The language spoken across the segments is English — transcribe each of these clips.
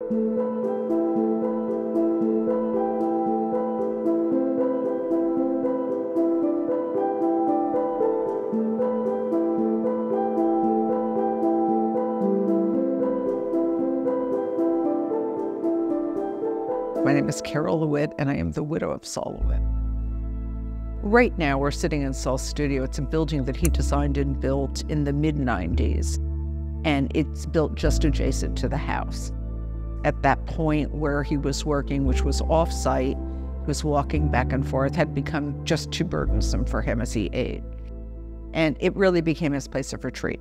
My name is Carol LeWitt, and I am the widow of Sol LeWitt. Right now, we're sitting in Sol's studio. It's a building that he designed and built in the mid-90s, and it's built just adjacent to the house. At that point where he was working, which was off-site, he was walking back and forth, had become just too burdensome for him as he aged. And it really became his place of retreat.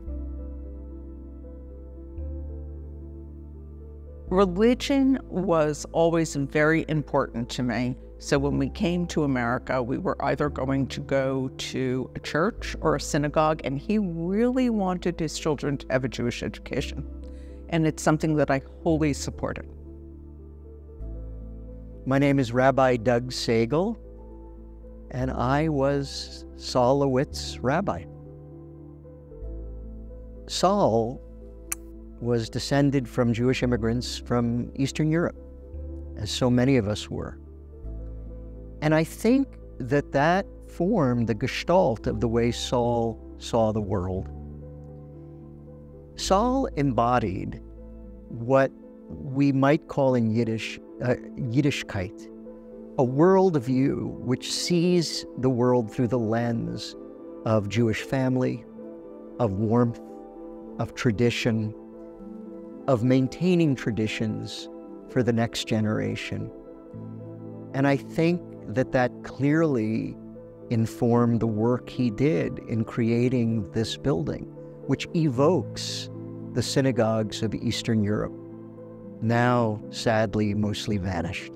Religion was always very important to me. So when we came to America, we were either going to go to a church or a synagogue, and he really wanted his children to have a Jewish education. And it's something that I wholly supported. My name is Rabbi Doug Sagal, and I was Sol LeWitt's rabbi. Sol was descended from Jewish immigrants from Eastern Europe, as so many of us were. And I think that that formed the gestalt of the way Sol saw the world. Sol embodied what we might call in Yiddish, Yiddishkeit, a worldview which sees the world through the lens of Jewish family, of warmth, of tradition, of maintaining traditions for the next generation. And I think that that clearly informed the work he did in creating this building, which evokes the synagogues of Eastern Europe, now sadly mostly vanished.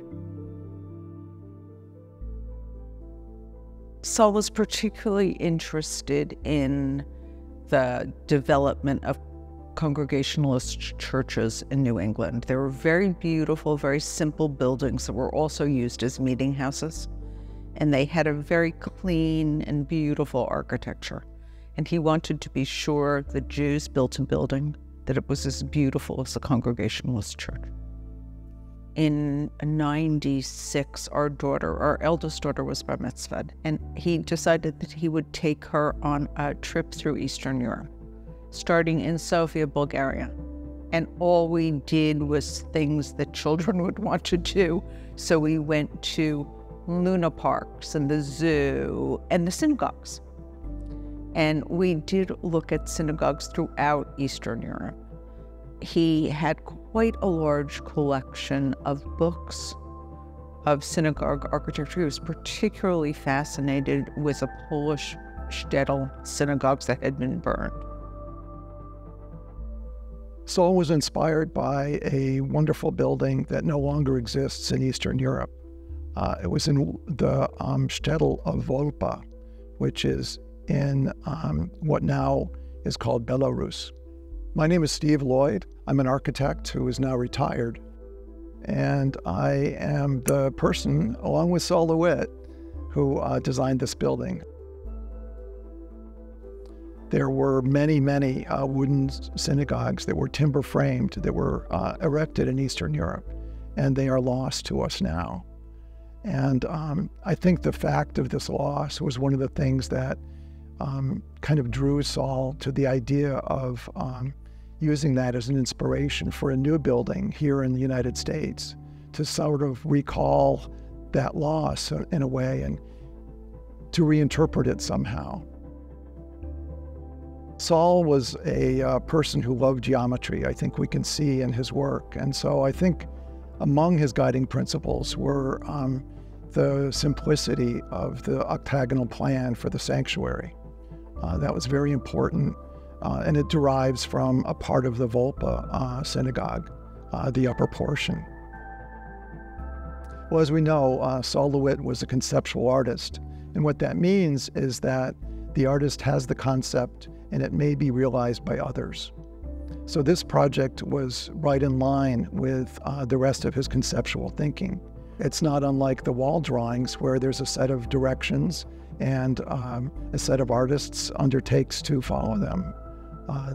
Sol was particularly interested in the development of Congregationalist churches in New England. They were very beautiful, very simple buildings that were also used as meeting houses. And they had a very clean and beautiful architecture. And he wanted to be sure the Jews built a building that it was as beautiful as a Congregationalist church. In '96, our eldest daughter was bar mitzvahed, and he decided that he would take her on a trip through Eastern Europe, starting in Sofia, Bulgaria. And all we did was things that children would want to do. So we went to Luna parks and the zoo and the synagogues. And we did look at synagogues throughout Eastern Europe. He had quite a large collection of books of synagogue architecture. He was particularly fascinated with the Polish shtetl synagogues that had been burned. Sol was inspired by a wonderful building that no longer exists in Eastern Europe. It was in the shtetl of Volpa, which is in what now is called Belarus. My name is Steve Lloyd. I'm an architect who is now retired. And I am the person, along with Sol LeWitt, who designed this building. There were many, many wooden synagogues that were timber framed, that were erected in Eastern Europe, and they are lost to us now. And I think the fact of this loss was one of the things that kind of drew Sol to the idea of using that as an inspiration for a new building here in the United States, to sort of recall that loss in a way and to reinterpret it somehow. Sol was a person who loved geometry, I think we can see in his work. And so I think among his guiding principles were the simplicity of the octagonal plan for the sanctuary. That was very important, and it derives from a part of the Volpa synagogue, the upper portion. Well, as we know, Sol LeWitt was a conceptual artist, and what that means is that the artist has the concept and it may be realized by others. So this project was right in line with the rest of his conceptual thinking. It's not unlike the wall drawings where there's a set of directions and a set of artists undertakes to follow them.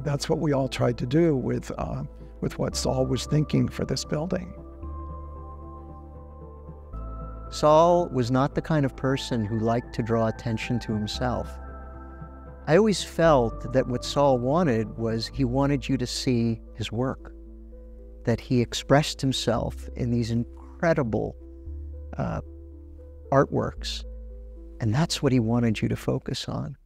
That's what we all tried to do with with what Sol was thinking for this building. Sol was not the kind of person who liked to draw attention to himself. I always felt that what Sol wanted was he wanted you to see his work, that he expressed himself in these incredible artworks, and that's what he wanted you to focus on.